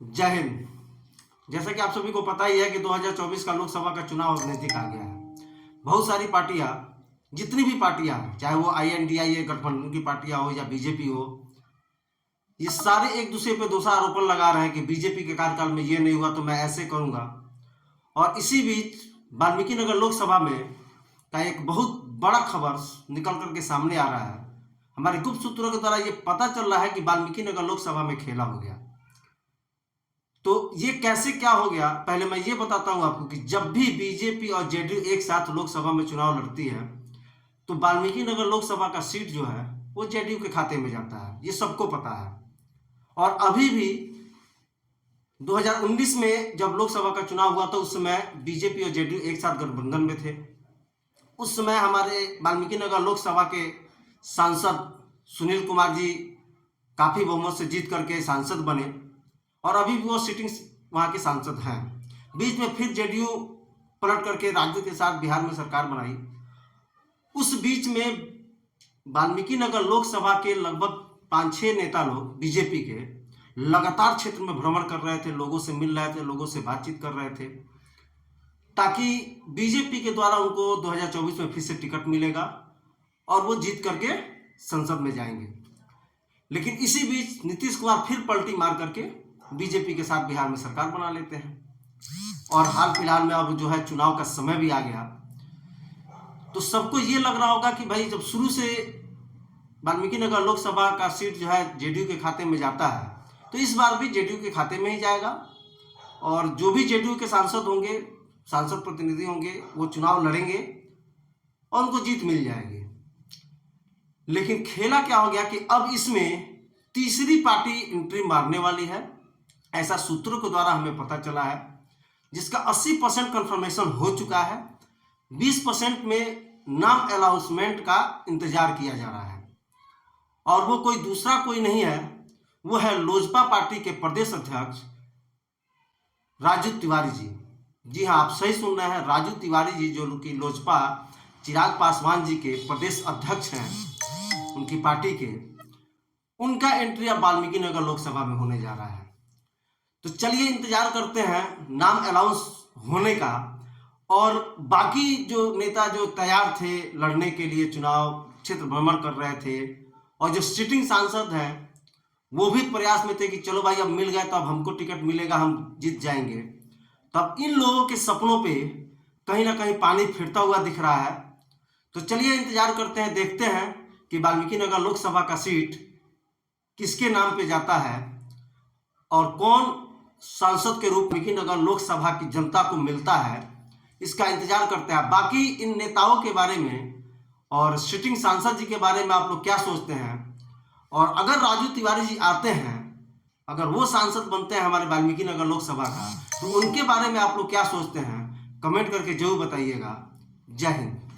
जय हिंद। जैसा कि आप सभी को पता ही है कि 2024 का लोकसभा का चुनाव नजदीक आ गया है। बहुत सारी पार्टियां, जितनी भी पार्टियां, चाहे वो INDIA गठबंधन की पार्टियां हो या बीजेपी हो, ये सारे एक दूसरे पे दोषारोपण लगा रहे हैं कि बीजेपी के कार्यकाल में ये नहीं हुआ तो मैं ऐसे करूंगा। और इसी बीच वाल्मीकि नगर लोकसभा में का एक बहुत बड़ा खबर निकल करके सामने आ रहा है। हमारे गुप्त सूत्रों के द्वारा ये पता चल रहा है कि वाल्मीकि नगर लोकसभा में खेला हो गया। तो ये कैसे क्या हो गया, पहले मैं ये बताता हूं आपको कि जब भी बीजेपी और जेडीयू एक साथ लोकसभा में चुनाव लड़ती है तो वाल्मीकि नगर लोकसभा का सीट जो है वो जेडीयू के खाते में जाता है, ये सबको पता है। और अभी भी 2019 में जब लोकसभा का चुनाव हुआ तो उस समय बीजेपी और जेडीयू एक साथ गठबंधन में थे। उस समय हमारे वाल्मीकि नगर लोकसभा के सांसद सुनील कुमार जी काफी बहुमत से जीत करके सांसद बने और अभी भी वो सिटिंग वहां के सांसद हैं। बीच में फिर जेडीयू पलट करके राजद के साथ बिहार में सरकार बनाई। उस बीच में वाल्मीकि नगर लोकसभा के लगभग 5-6 नेता लोग बीजेपी के लगातार क्षेत्र में भ्रमण कर रहे थे, लोगों से मिल रहे थे, लोगों से बातचीत कर रहे थे ताकि बीजेपी के द्वारा उनको 2024 में फिर से टिकट मिलेगा और वो जीत करके संसद में जाएंगे। लेकिन इसी बीच नीतीश कुमार फिर पलटी मार करके बीजेपी के साथ बिहार में सरकार बना लेते हैं और हाल फिलहाल में अब जो है चुनाव का समय भी आ गया। तो सबको ये लग रहा होगा कि भाई जब शुरू से वाल्मीकि नगर लोकसभा का सीट जो है जेडीयू के खाते में जाता है तो इस बार भी जेडीयू के खाते में ही जाएगा और जो भी जेडीयू के सांसद होंगे, सांसद प्रतिनिधि होंगे, वो चुनाव लड़ेंगे और उनको जीत मिल जाएगी। लेकिन खेला क्या हो गया कि अब इसमें तीसरी पार्टी एंट्री मारने वाली है, ऐसा सूत्रों के द्वारा हमें पता चला है, जिसका 80% कंफर्मेशन हो चुका है। 20% में नाम अनाउंसमेंट का इंतजार किया जा रहा है और वो कोई दूसरा कोई नहीं है, वो है लोजपा पार्टी के प्रदेश अध्यक्ष राजू तिवारी जी। जी हाँ, आप सही सुन रहे हैं, राजू तिवारी जी जो कि लोजपा चिराग पासवान जी के प्रदेश अध्यक्ष हैं, उनकी पार्टी के, उनका एंट्री अब वाल्मीकि नगर लोकसभा में होने जा रहा है। तो चलिए इंतजार करते हैं नाम अनाउंस होने का। और बाकी जो नेता जो तैयार थे लड़ने के लिए, चुनाव क्षेत्र भ्रमण कर रहे थे और जो सिटिंग सांसद हैं वो भी प्रयास में थे कि चलो भाई अब मिल गए तो अब हमको टिकट मिलेगा, हम जीत जाएंगे। तब इन लोगों के सपनों पे कहीं ना कहीं पानी फिरता हुआ दिख रहा है। तो चलिए इंतजार करते हैं, देखते हैं कि वाल्मीकि नगर लोकसभा का सीट किसके नाम पे जाता है और कौन सांसद के रूप में वाल्मीकि नगर लोकसभा की जनता को मिलता है, इसका इंतजार करते हैं। बाकी इन नेताओं के बारे में और सिटिंग सांसद जी के बारे में आप लोग क्या सोचते हैं? और अगर राजू तिवारी जी आते हैं, अगर वो सांसद बनते हैं हमारे वाल्मीकि नगर लोकसभा का, तो उनके बारे में आप लोग क्या सोचते हैं? कमेंट करके जरूर बताइएगा। जय हिंद।